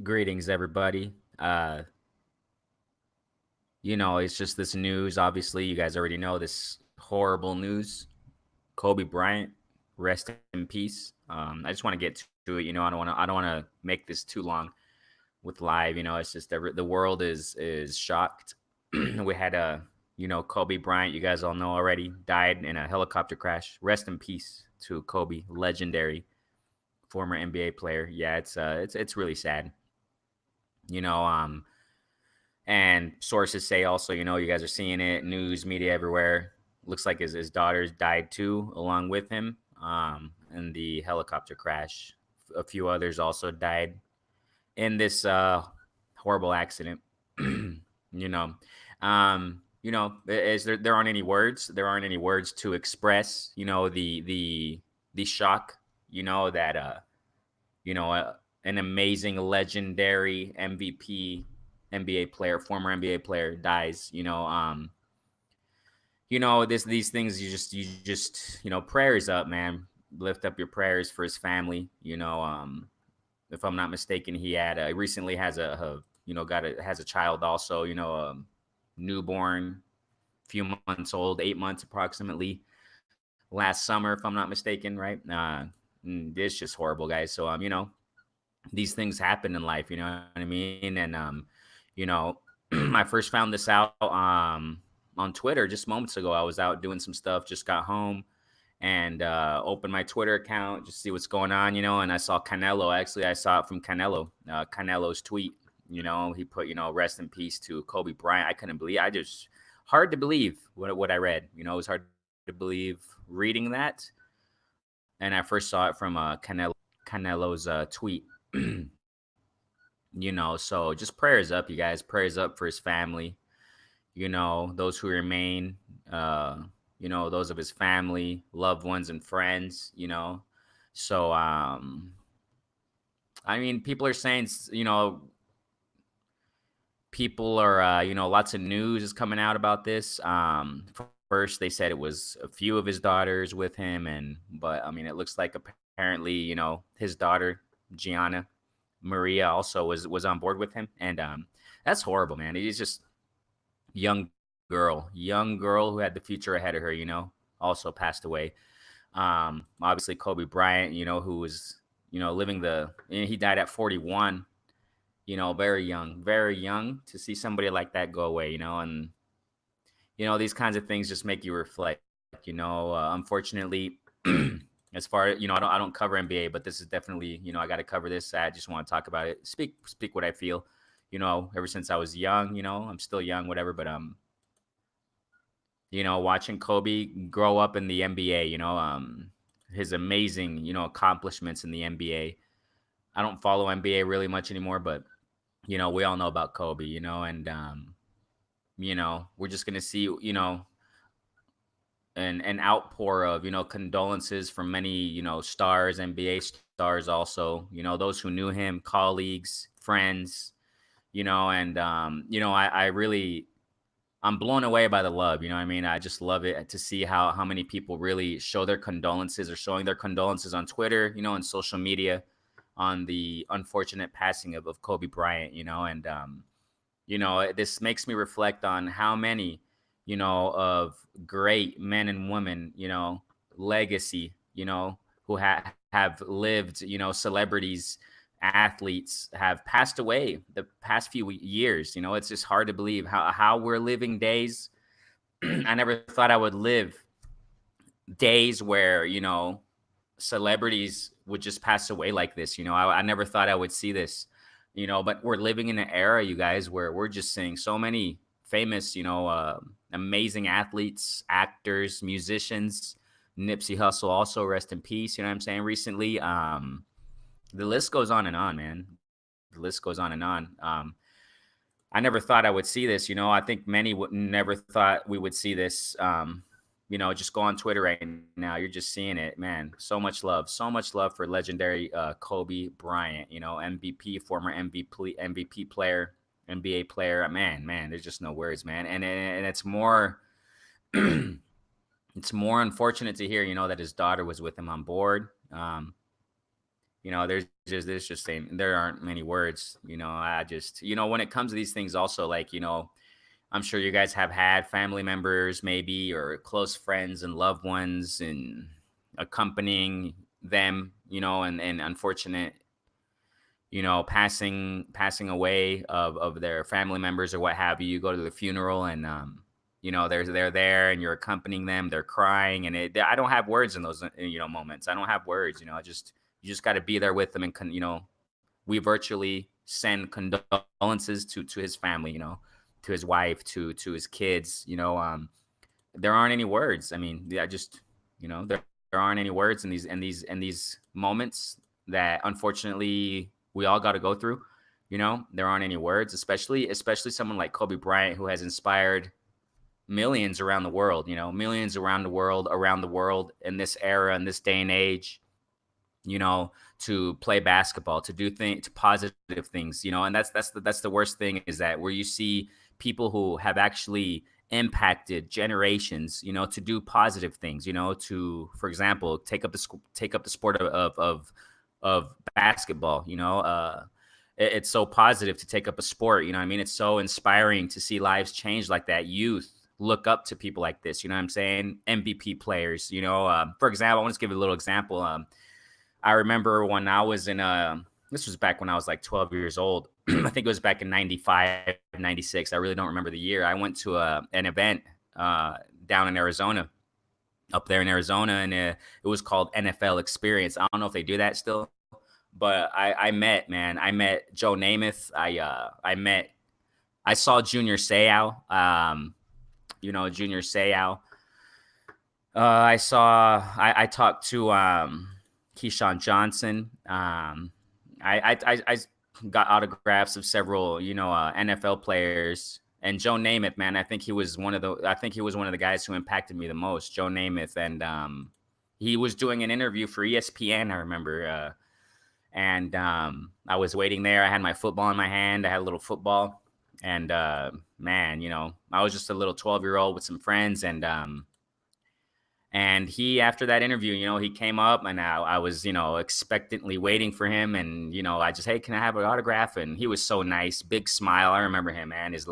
Greetings, everybody. It's just this news. Obviously, you guys already know this horrible news. Kobe Bryant, rest in peace. I just want to get to it. I don't want to make this too long with live. It's just the world is shocked. We had Kobe Bryant. You guys all know already died in a helicopter crash. Rest in peace to Kobe, legendary former NBA player. Yeah, it's really sad. You know, um, And sources say also, you guys are seeing it, news, media everywhere. Looks like his daughters died too, along with him, in the helicopter crash. A few others also died in this horrible accident. you know, is there aren't any words. There aren't any words to express, the shock. That you know, uh, an amazing, legendary MVP, NBA player, former NBA player dies. These things prayers up, man. Lift up your prayers for his family. If I'm not mistaken, he had recently has got has a child also. Newborn, few months old, 8 months approximately. Last summer, if I'm not mistaken, right? It's just horrible, guys. So these things happen in life, you know what I mean? And you know, I first found this out on Twitter just moments ago. I was out doing some stuff, just got home and opened my Twitter account just to see what's going on, and I saw Canelo. Actually, I saw it from Canelo. Canelo's tweet. He put, rest in peace to Kobe Bryant. I couldn't believe. I just hard to believe what I read. It was hard to believe reading that. And I first saw it from Canelo's tweet. So just prayers up, you guys. Prayers up for his family. Those who remain. Those of his family, loved ones, and friends. So I mean, people are saying, people are, lots of news is coming out about this. First, they said it was a few of his daughters with him, but I mean, it looks like apparently, his daughter Gianna Maria also was on board with him, and that's horrible, man. He's just young girl who had the future ahead of her. Also passed away. Obviously Kobe Bryant, who was living he died at 41. Very young to see somebody like that go away. And these kinds of things just make you reflect. Unfortunately. As far as I don't cover NBA, but this is definitely I got to cover this. I just want to talk about it. Speak what I feel. Ever since I was young, I'm still young, whatever. But watching Kobe grow up in the NBA, his amazing accomplishments in the NBA. I don't follow NBA really much anymore, but we all know about Kobe, and we're just gonna see an outpour of condolences from many stars, NBA stars also, those who knew him, colleagues, friends, and I really I'm blown away by the love. You know what I mean? I just love it to see how many people really show their condolences or showing their condolences on Twitter, and social media on the unfortunate passing of Kobe Bryant, and this makes me reflect on how many, of great men and women, legacy, who have lived, celebrities, athletes have passed away the past few years. It's just hard to believe how we're living days. I never thought I would live days where, celebrities would just pass away like this. I never thought I would see this, but we're living in an era, you guys, where we're just seeing so many famous, amazing athletes, actors, musicians. Nipsey Hussle also, rest in peace. You know what I'm saying? Recently, the list goes on and on, man. The list goes on and on. I never thought I would see this. I think many would never thought we would see this. Just go on Twitter right now. You're just seeing it, man. So much love for legendary Kobe Bryant. MVP, former MVP player, NBA player. Man, there's just no words, man. And it's more, it's more unfortunate to hear, that his daughter was with him on board. There's just saying there aren't many words. I just, when it comes to these things, also, like, I'm sure you guys have had family members, maybe, or close friends and loved ones, and accompanying them, and unfortunate, passing away of their family members or what have you. You go to the funeral, and they're there, and you're accompanying them. They're crying, and I don't have words in those moments. I don't have words. You just got to be there with them, and we virtually send condolences to his family, to his wife, to his kids. There aren't any words. I mean, I just, there aren't any words in these moments that unfortunately we all got to go through. There aren't any words, especially someone like Kobe Bryant, who has inspired millions around the world. Millions around the world in this era, in this day and age. To play basketball, to do things, to positive things. And that's the worst thing, is that where you see people who have actually impacted generations, to do positive things, to, for example, take up the sport of basketball. It's so positive to take up a sport. I mean, it's so inspiring to see lives change like that. Youth look up to people like this. You know what I'm saying? MVP players. For example, I want to give you a little example. I remember when I was this was back when I was like 12 years old. I think it was back in 95, 96. I really don't remember the year. I went to an event down in Arizona, up there in Arizona, and it was called NFL Experience. I don't know if they do that still, but I met Joe Namath. I saw Junior Seau. Junior Seau. I talked to Keyshawn Johnson. I got autographs of several, NFL players, and Joe Namath, man. I think he was one of the guys who impacted me the most, Joe Namath. And he was doing an interview for ESPN, I remember. And I was waiting there. I had my football in my hand. I had a little football, and man, I was just a little 12-year-old with some friends, and he, after that interview, he came up, and I was, expectantly waiting for him. And, I just, hey, can I have an autograph? And he was so nice, big smile. I remember him, man. His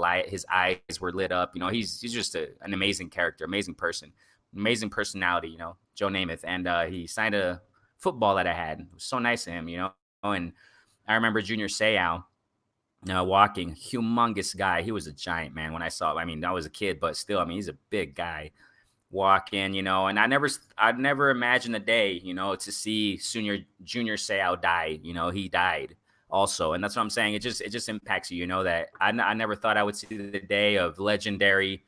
eyes were lit up. He's just an amazing character, amazing person, amazing personality, Joe Namath. And he signed a football that I had. It was so nice of him, And I remember Junior Seau walking, humongous guy. He was a giant, man. When I saw him, I mean, I was a kid, but still, I mean, he's a big guy. Walk in, and I'd never imagined a day, to see Junior Seau die. He died also, and that's what I'm saying. It just impacts you, that I never thought I would see the day of legendary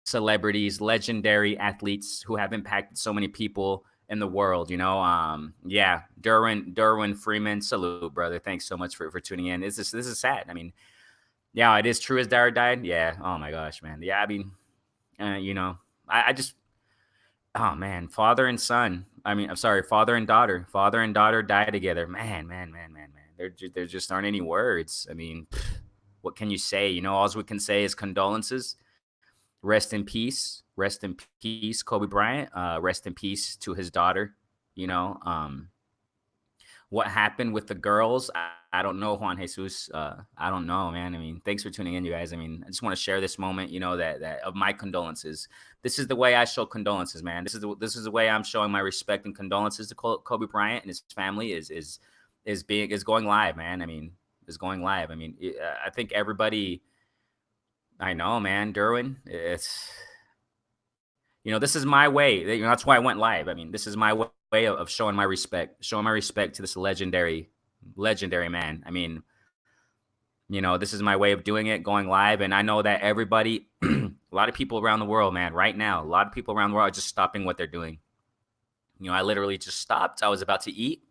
celebrities, legendary athletes who have impacted so many people in the world. Yeah, Derwin Freeman, salute, brother. Thanks so much for tuning in. This is sad. I mean, yeah, it is true. His dad died. Yeah. Oh my gosh, man. Yeah, I mean, I just, oh man, father and son. I mean, I'm sorry, father and daughter. Father and daughter die together. Man. There just aren't any words. I mean, what can you say? All we can say is condolences. Rest in peace. Rest in peace, Kobe Bryant. Rest in peace to his daughter. What happened with the girls? I don't know, Juan Jesus. I don't know, man. I mean, thanks for tuning in, you guys. I mean, I just want to share this moment, that of my condolences. This is the way I show condolences, man. This is the way I'm showing my respect and condolences to Kobe Bryant and his family is going live, man. I mean, is going live. I mean, I think everybody. I know, man. Derwin, it's. This is my way. That's why I went live. I mean, this is my way of showing my respect to this legendary man. I mean, this is my way of doing it, going live. And I know that everybody, a lot of people around the world, man, right now, a lot of people around the world are just stopping what they're doing. I literally just stopped. I was about to eat.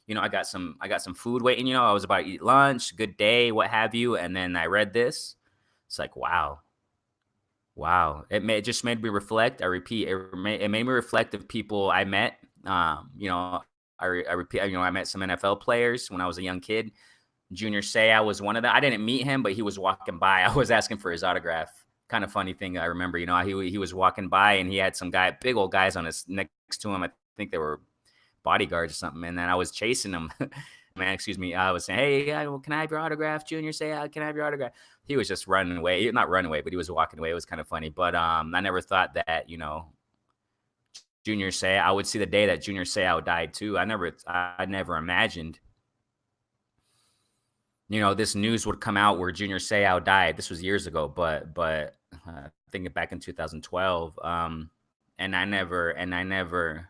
I got some food waiting. I was about to eat lunch, good day, what have you. And then I read this. It's like, wow. It just made me reflect. I repeat, it made me reflect of people I met. I repeat, I met some NFL players when I was a young kid. Junior Seau was one of them. I didn't meet him, but he was walking by. I was asking for his autograph. Kind of funny thing. I remember, he was walking by, and he had some big old guys on his next to him. I think they were bodyguards or something, and then I was chasing him. Man, excuse me. I was saying, "Hey, can I have your autograph, Junior? Say, can I have your autograph?" He was just running away. Not running away, but he was walking away. It was kind of funny. But I never thought that, Junior Seau, I would see the day that Junior Seau died too. I never imagined, this news would come out where Junior Seau died. This was years ago, but thinking back in 2012, and I never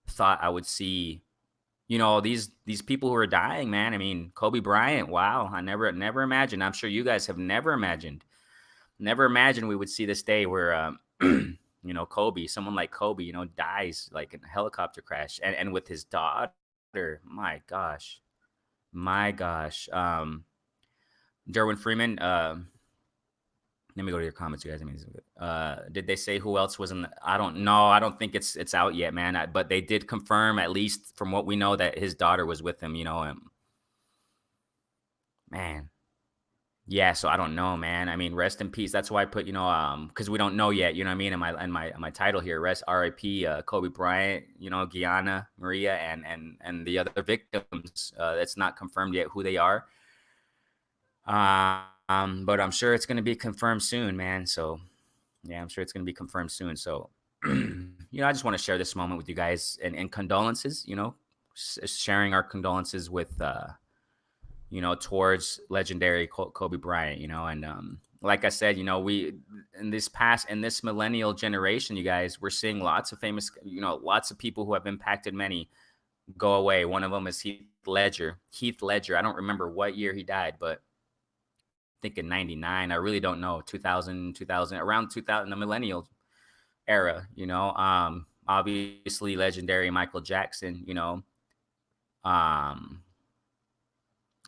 thought I would see, these people who are dying, man. I mean, Kobe Bryant. Wow, I never imagined. I'm sure you guys have never imagined we would see this day where, Kobe, someone like Kobe, dies like in a helicopter crash, and with his daughter. My gosh, my gosh. Derwin Freeman. Let me go to your comments, you guys. I mean, did they say who else was in? I don't know. I don't think it's out yet, man. But they did confirm, at least from what we know, that his daughter was with him. Man. Yeah, so I don't know, man. I mean, rest in peace. That's why I put, because we don't know yet. You know what I mean? In my title here, rest R.I.P. Kobe Bryant. Gianna, Maria, and the other victims. It's not confirmed yet who they are. But I'm sure it's going to be confirmed soon, man. So, yeah, I'm sure it's going to be confirmed soon. So, I just want to share this moment with you guys and condolences, sharing our condolences with, towards legendary Kobe Bryant, and like I said, we in this millennial generation, you guys, we're seeing lots of famous, lots of people who have impacted many go away. One of them is Heath Ledger. I don't remember what year he died, but I think in 99. I really don't know. 2000, around 2000, the millennial era, obviously legendary Michael Jackson,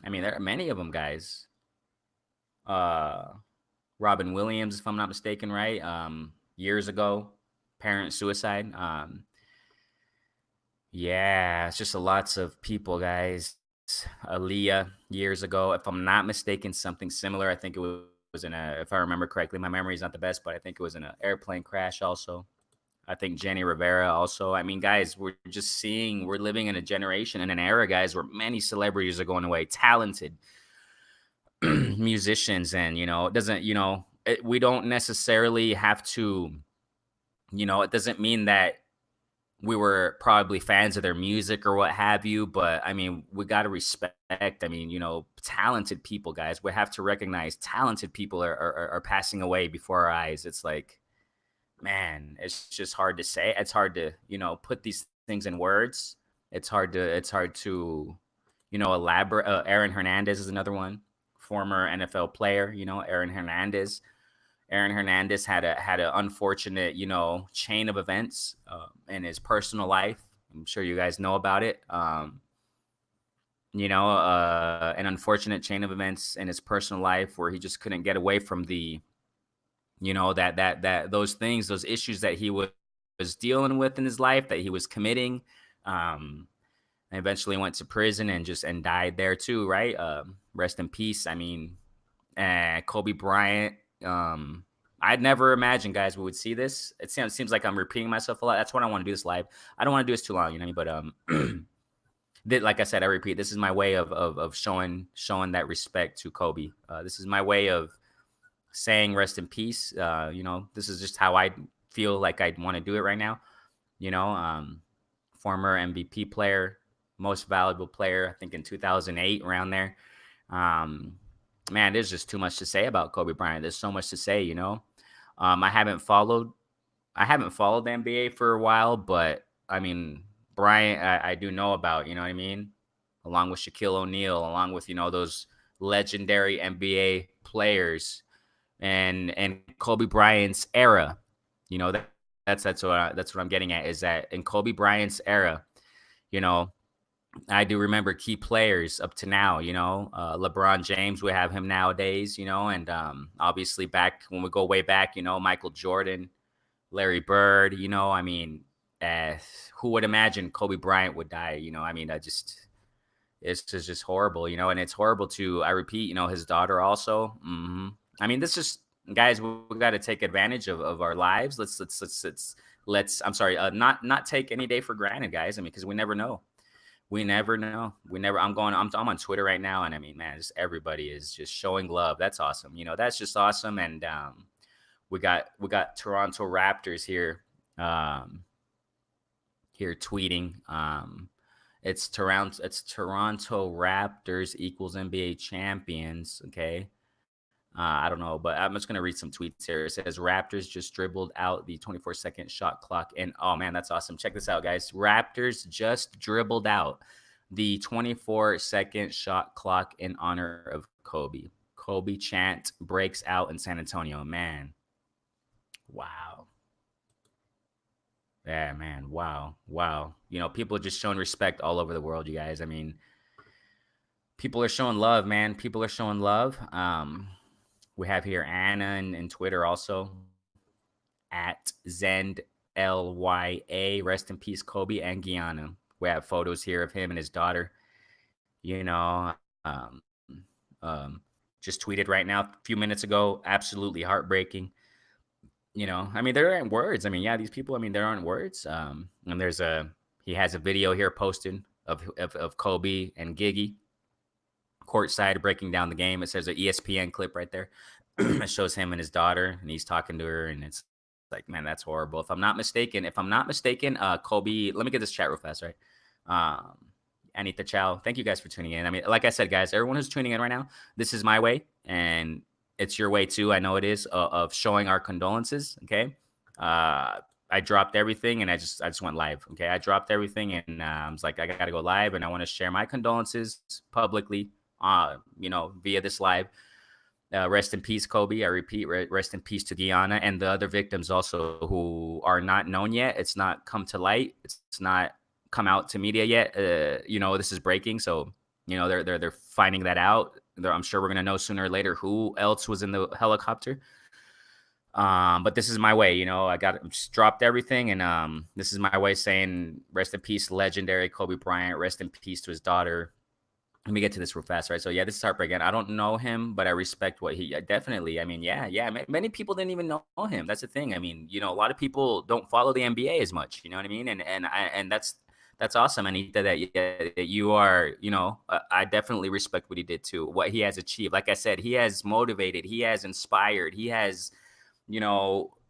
I mean, there are many of them, guys. Robin Williams, if I'm not mistaken, right? Years ago, parent suicide. Yeah, it's just lots of people, guys. Aaliyah, years ago, if I'm not mistaken, something similar. I think it was if I remember correctly, my memory is not the best, but I think it was in an airplane crash also. I think Jenny Rivera also. I mean, guys, we're living in a generation, in an era, guys, where many celebrities are going away, talented musicians, and it doesn't, we don't necessarily have to, it doesn't mean that we were probably fans of their music or what have you, but I mean, we got to respect. I mean, talented people, guys. We have to recognize talented people are passing away before our eyes. It's like, man, it's just hard to say. It's hard to, put these things in words. It's hard to, elaborate. Aaron Hernandez is another one, former NFL player. Aaron Hernandez. Aaron Hernandez had an unfortunate, chain of events in his personal life. I'm sure you guys know about it. An unfortunate chain of events in his personal life where he just couldn't get away from the, those things, those issues that he was dealing with in his life, that he was committing. And eventually went to prison and died there too, right? Rest in peace. I mean, Kobe Bryant. I'd never imagined, guys, we would see this. It seems like I'm repeating myself a lot. That's why I want to do this live. I don't want to do this too long, but like I said, I repeat, this is my way of showing that respect to Kobe. This is my way of saying rest in peace. This is just how I feel like I'd want to do it right now. Former MVP player, most valuable player, I think in 2008, around there. Man, there's just too much to say about Kobe Bryant. There's so much to say, I haven't followed the NBA for a while, but I mean, Bryant, I do know about, you know what I mean? Along with Shaquille O'Neal, along with, those legendary NBA players and Kobe Bryant's era. That's what I'm getting at, is that in Kobe Bryant's era, I do remember key players up to now, LeBron James, we have him nowadays, and obviously back when we go way back, Michael Jordan, Larry Bird, I mean, who would imagine Kobe Bryant would die? I mean, it's just horrible, and it's horrible to, I repeat, his daughter also. I mean, this just, guys, we got to take advantage of our lives. Let's I'm sorry, not take any day for granted, guys. I mean, because we never know. We never know. We never. I'm on Twitter right now, and I mean, man, just everybody is just showing love. That's awesome. That's just awesome. And we got Toronto Raptors here, um, here tweeting. It's Toronto Raptors equals NBA champions. Okay. I don't know, but I'm just gonna read some tweets here. It says Raptors just dribbled out the 24-second shot clock, and oh man, that's awesome. Check this out, guys. Raptors just dribbled out the 24-second shot clock in honor of Kobe. Kobe chant breaks out in San Antonio. Man, wow. Yeah, man. Wow. Wow. People are just showing respect all over the world, you guys. I mean, people are showing love, man. People are showing love. We have here Anna and Twitter also at Zend LYA. Rest in peace, Kobe and Gianna. We have photos here of him and his daughter. You know, um, just tweeted right now a few minutes ago. Absolutely heartbreaking. I mean, there aren't words. I mean, yeah, these people. I mean, there aren't words. And he has a video here posted of Kobe and Giggy courtside breaking down the game. It says an ESPN clip right there. It shows him and his daughter, and he's talking to her, and it's like, man, that's horrible. If I'm not mistaken, Kobe. Let me get this chat real fast, right? Anita Chow, thank you guys for tuning in. I mean, like I said, guys, everyone who's tuning in right now, this is my way, and it's your way too. I know it is, of showing our condolences. Okay. I dropped everything and I just went live. Okay. I dropped everything and I was like, I got to go live and I want to share my condolences publicly, via this live. Rest in peace, Kobe. I repeat, rest in peace to Gianna and the other victims also who are not known yet. It's not come to light. It's not come out to media yet. This is breaking. So, they're finding that out. I'm sure we're going to know sooner or later who else was in the helicopter. But this is my way, just dropped everything. And this is my way saying rest in peace, legendary Kobe Bryant. Rest in peace to his daughter. Let me get to this real fast, right? So, yeah, this is heartbreaking. I don't know him, but I respect what he definitely. I mean, yeah. Many people didn't even know him. That's the thing. I mean, a lot of people don't follow the NBA as much. You know what I mean? And that's awesome, Anita, that you are, I definitely respect what he did too, what he has achieved. Like I said, he has motivated, he has inspired, he has,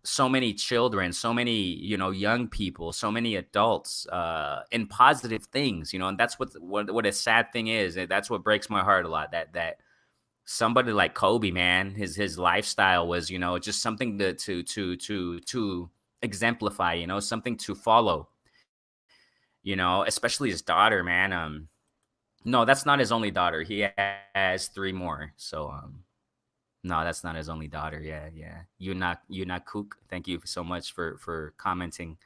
so many children, so many, young people, so many adults in positive things, and that's what a sad thing is. That's what breaks my heart a lot, that somebody like Kobe, man, his lifestyle was, just something to exemplify, something to follow. Especially his daughter, man. No, that's not his only daughter. He has three more. So, no, that's not his only daughter. Yeah. Yuna Cook. Thank you so much for commenting.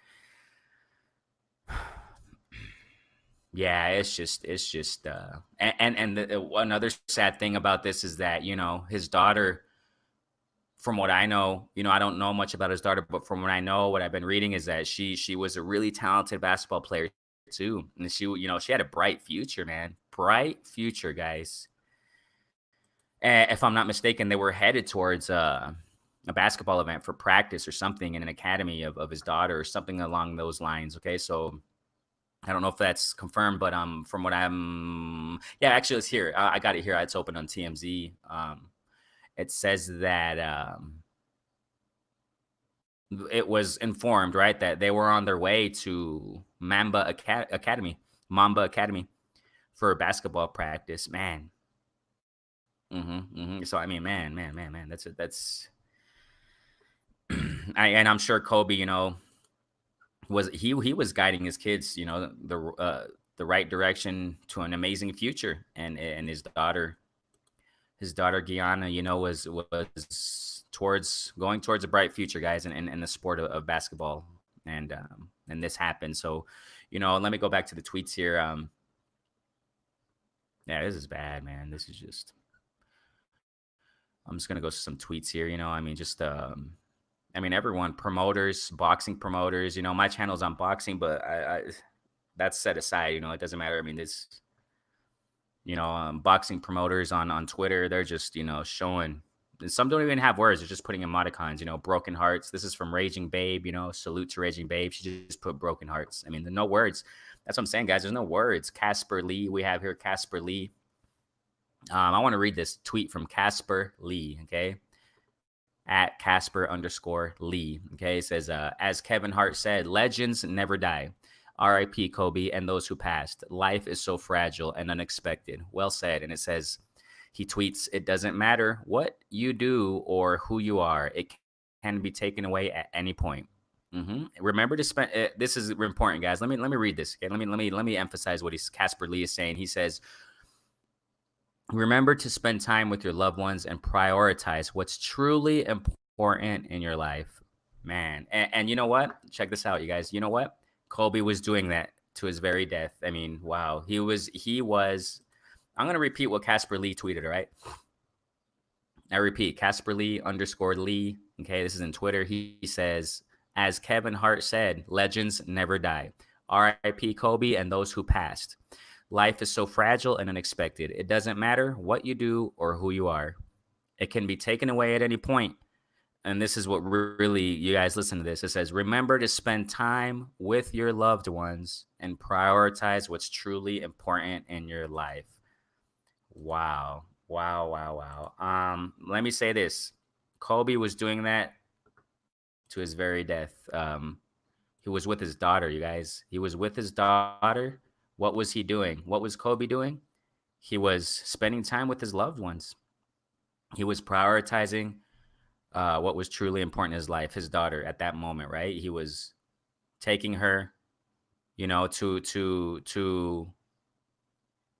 Yeah, it's just, another sad thing about this is that, his daughter, from what I know, I don't know much about his daughter, but from what I know, what I've been reading is that she was a really talented basketball player too. And she had a bright future, man. Bright future, guys. If I'm not mistaken, they were headed towards a basketball event for practice or something in an academy of his daughter or something along those lines. Okay. So I don't know if that's confirmed, but from what actually it's here. I got it here. It's open on TMZ. It says that it was informed, right, that they were on their way to Mamba Academy for basketball practice. Man. So I mean, man. That's and I'm sure Kobe, he was guiding his kids, the right direction to an amazing future, and his daughter Gianna, was going towards a bright future, guys, in the sport of basketball, and this happened. So, let me go back to the tweets here. Yeah, this is bad, man. This is just. I'm just gonna go to some tweets here. I mean, just everyone, promoters, boxing promoters. My channel's on boxing, but I that's set aside. It doesn't matter. I mean, boxing promoters on Twitter, they're just showing Some don't even have words. They're just putting emoticons, broken hearts. This is from Raging Babe, salute to Raging Babe. She just put broken hearts. I mean, there's no words. That's what I'm saying, guys. There's no words. Casper Lee, we have here Casper Lee. I want to read this tweet from Casper Lee, okay? At Casper_Lee, okay? It says, as Kevin Hart said, legends never die. R.I.P. Kobe and those who passed. Life is so fragile and unexpected. Well said. And it says, he tweets, it doesn't matter what you do or who you are. It can be taken away at any point. Remember to spend. This is important, guys. Let me read this. Okay? Let me emphasize what Casper Lee is saying. He says, remember to spend time with your loved ones and prioritize what's truly important in your life, man. And you know what? Check this out, you guys. You know what? Kobe was doing that to his very death. I mean, wow. He was. I'm going to repeat what Casper Lee tweeted, all right? I repeat, Casper Lee _Lee. Okay, this is in Twitter. He says, as Kevin Hart said, legends never die. R.I.P. Kobe and those who passed. Life is so fragile and unexpected. It doesn't matter what you do or who you are. It can be taken away at any point. And this is what really, you guys listen to this. It says, remember to spend time with your loved ones and prioritize what's truly important in your life. Wow. Let me say this. Kobe was doing that to his very death. He was with his daughter, you guys. He was with his daughter. What was he doing? What was Kobe doing? He was spending time with his loved ones. He was prioritizing what was truly important in his life, his daughter at that moment, right? He was taking her,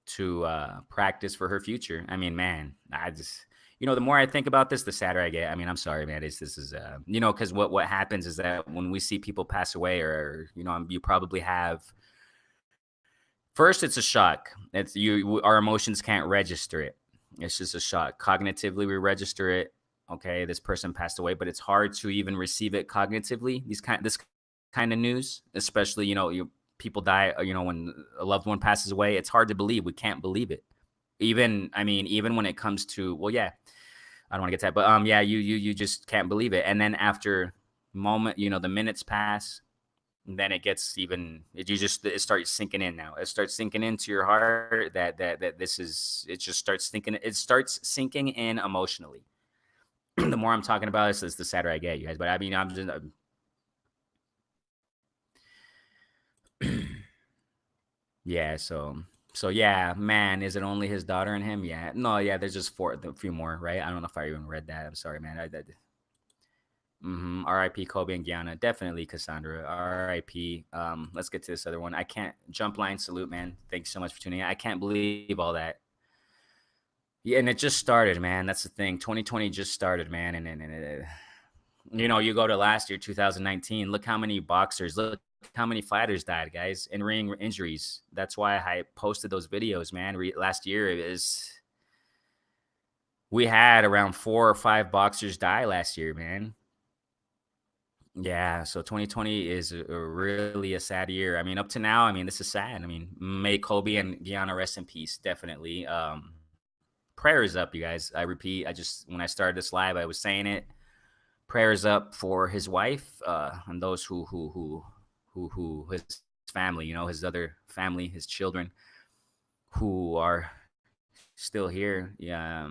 to practice for her future. I mean, man, I just, the more I think about this, the sadder I get. I mean, I'm sorry, man. This is, because what happens is that when we see people pass away, or you probably have. First, it's a shock. Our emotions can't register it. It's just a shock. Cognitively, we register it. Okay, this person passed away, but it's hard to even receive it cognitively. This kind of news, especially people die. When a loved one passes away, it's hard to believe. We can't believe it. Even when it comes to, well, yeah, I don't want to get to that, but yeah, you just can't believe it. And then after moment, the minutes pass. And then it gets it starts sinking in now. It starts sinking into your heart that this is, it just starts thinking, it starts sinking in emotionally. The more I'm talking about this, the sadder I get, you guys. But I mean, I'm just, yeah. So yeah, man, is it only his daughter and him? Yeah. No, yeah, there's just a few more, right? I don't know if I even read that. I'm sorry, man. R.I.P. Kobe and Gianna. Definitely Cassandra. R.I.P. Let's get to this other one. I can't jump line salute, man. Thanks so much for tuning in. I can't believe all that. Yeah, and it just started, man. That's the thing. 2020 just started, man. And you go to last year, 2019. Look how many boxers, look how many fighters died, guys, in ring injuries. That's why I posted those videos, man. Last year, we had around 4 or 5 boxers die last year, man. Yeah, so 2020 is really a sad year. I mean, up to now, this is sad. May Kobe and Gianna rest in peace, definitely. Prayers up, you guys. I repeat, when I started this live, I was saying it. Prayers up for his wife and those who his family, his other family, his children who are still here. Yeah.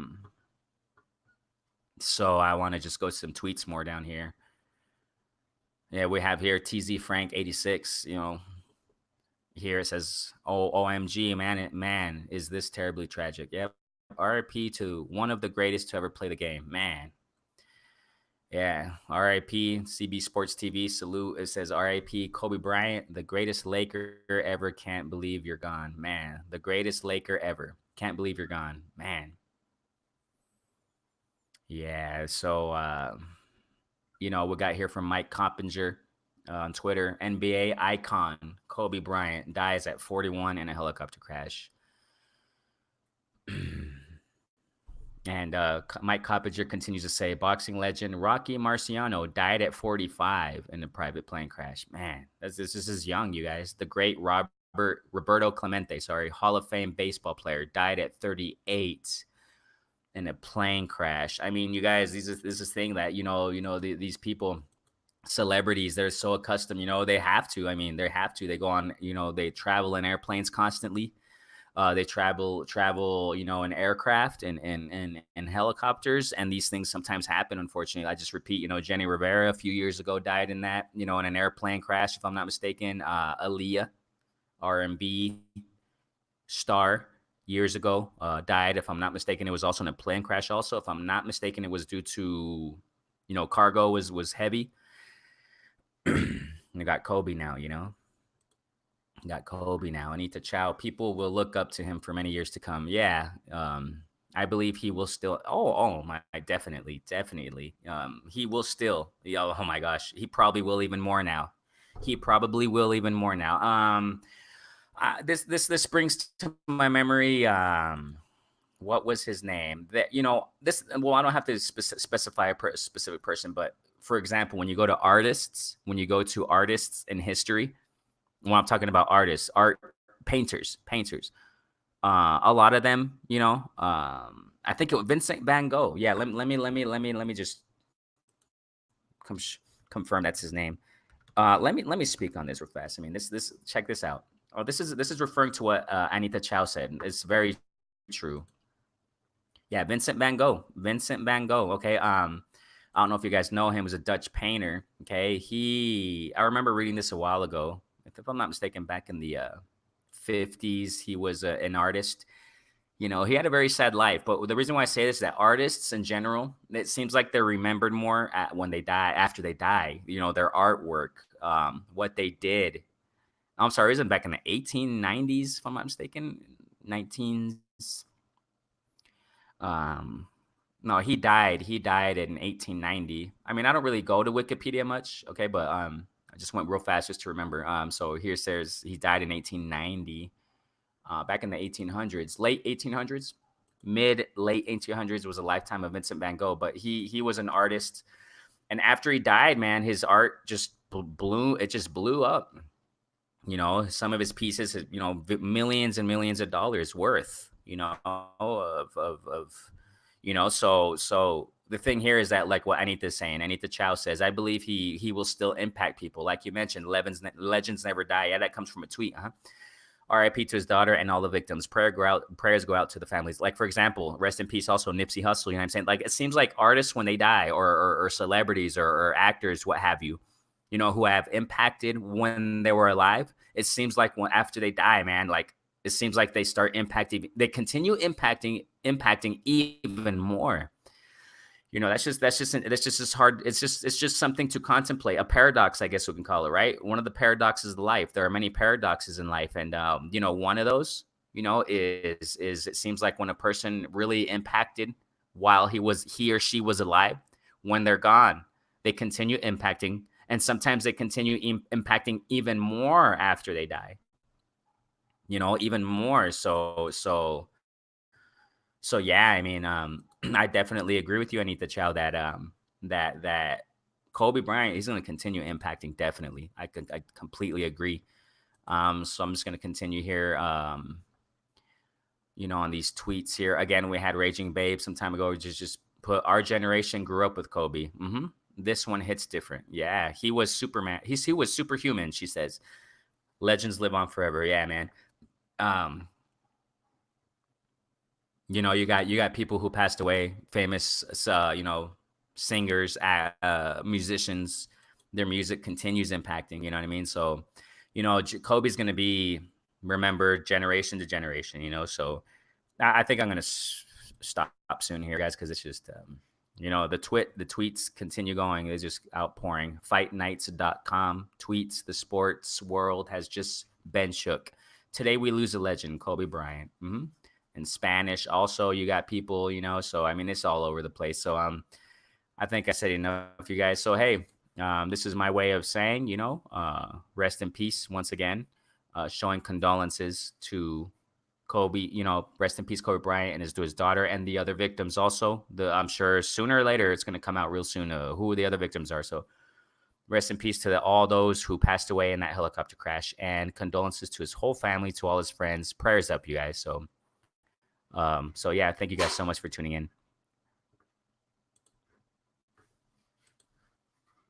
So I want to just go to some tweets more down here. Yeah, we have here TZ Frank 86. Here it says, "Oh, OMG, man, is this terribly tragic?" Yep. R.I.P. to one of the greatest to ever play the game, man. Yeah, R.I.P. CB Sports TV salute. It says R.I.P. Kobe Bryant, the greatest Laker ever. Can't believe you're gone, man. The greatest Laker ever. Can't believe you're gone, man. Yeah. So we got here from Mike Coppinger on Twitter. NBA icon Kobe Bryant dies at 41 in a helicopter crash. And Mike Coppinger continues to say, boxing legend Rocky Marciano died at 45 in a private plane crash. Man, this is young, you guys. The great Roberto Clemente, Hall of Fame baseball player, died at 38. in a plane crash. I mean, you guys, this is thing that these people, celebrities, they're so accustomed. They have to. I mean, they have to. They go on. They travel in airplanes constantly. They travel, in aircraft and helicopters, and these things sometimes happen. Unfortunately, I just repeat, Jenny Rivera a few years ago died in that, in an airplane crash, if I'm not mistaken. Aaliyah, R&B star, years ago, died, if I'm not mistaken. It was also in a plane crash. Also, if I'm not mistaken, it was due to, cargo was heavy. You got Kobe now. Got Kobe now. Anita Chow. People will look up to him for many years to come. Yeah. I believe he will still. Oh my, definitely, definitely. He will still. Oh my gosh, he probably will even more now. He probably will even more now. This brings to my memory. What was his name? That this. Well, I don't have to specify a specific person, but for example, when you go to artists in history, when I'm talking about artists, painters, a lot of them, I think it was Vincent Van Gogh. Yeah, let me just com- confirm that's his name. Let me speak on this real fast. I mean, this check this out. Oh, this is referring to what Anita Chow said. It's very true. Yeah, Vincent Van Gogh. Vincent Van Gogh. Okay. I don't know if you guys know him. He was a Dutch painter. Okay. I remember reading this a while ago. If I'm not mistaken, back in the 50s, he was an artist. He had a very sad life. But the reason why I say this is that artists in general, it seems like they're remembered more when they die, after they die. Their artwork, what they did. I'm sorry, isn't back in the 1890s, if I'm not mistaken, 19s. Um, no, he died. He died in 1890. I mean, I don't really go to Wikipedia much, okay, but I just went real fast just to remember. So here says he died in 1890. Back in the 1800s, late 1800s, mid late 1800s was a lifetime of Vincent Van Gogh. But he was an artist, and after he died, man, his art just blew. It just blew up. Some of his pieces, millions and millions of dollars worth. So the thing here is that, like what Anita's saying, Anita Chow says, I believe he will still impact people. Like you mentioned, legends never die. Yeah, that comes from a tweet. R.I.P. to his daughter and all the victims. Prayers go out to the families. Like, for example, rest in peace also Nipsey Hussle. You know what I'm saying? Like, it seems like artists, when they die, or celebrities, or actors, what have you, who have impacted when they were alive, it seems like after they die, man, like, it seems like they start impacting. They continue impacting even more. That's just hard. It's just something to contemplate. A paradox, I guess we can call it, right? One of the paradoxes of life. There are many paradoxes in life, and one of those, is it seems like when a person really impacted while he or she was alive, when they're gone, they continue impacting, and sometimes they continue impacting even more after they die. Even more. So yeah, I mean, I definitely agree with you, Anita Chow, that Kobe Bryant, he's going to continue impacting. Definitely, I completely agree. So I'm just going to continue here. On these tweets here again, we had Raging Babe some time ago. Just put, our generation grew up with Kobe. This one hits different. Yeah, he was Superman. He was superhuman. She says, legends live on forever. Yeah, man. Um, you got people who passed away, famous, singers, musicians. Their music continues impacting. You know what I mean? So, Kobe's gonna be remembered generation to generation. So I think I'm gonna stop soon here, guys, because it's just the tweets continue going. They're just outpouring. Fightnights.com tweets, the sports world has just been shook. Today we lose a legend, Kobe Bryant. In Spanish also, you got people, so I mean, it's all over the place. So I think I said enough, you guys. So hey, this is my way of saying, rest in peace once again, showing condolences to Kobe, rest in peace, Kobe Bryant, and to his daughter and the other victims also. I'm sure sooner or later it's going to come out real soon who the other victims are. So rest in peace to all those who passed away in that helicopter crash, and condolences to his whole family, to all his friends. Prayers up, you guys. So yeah, thank you guys so much for tuning in.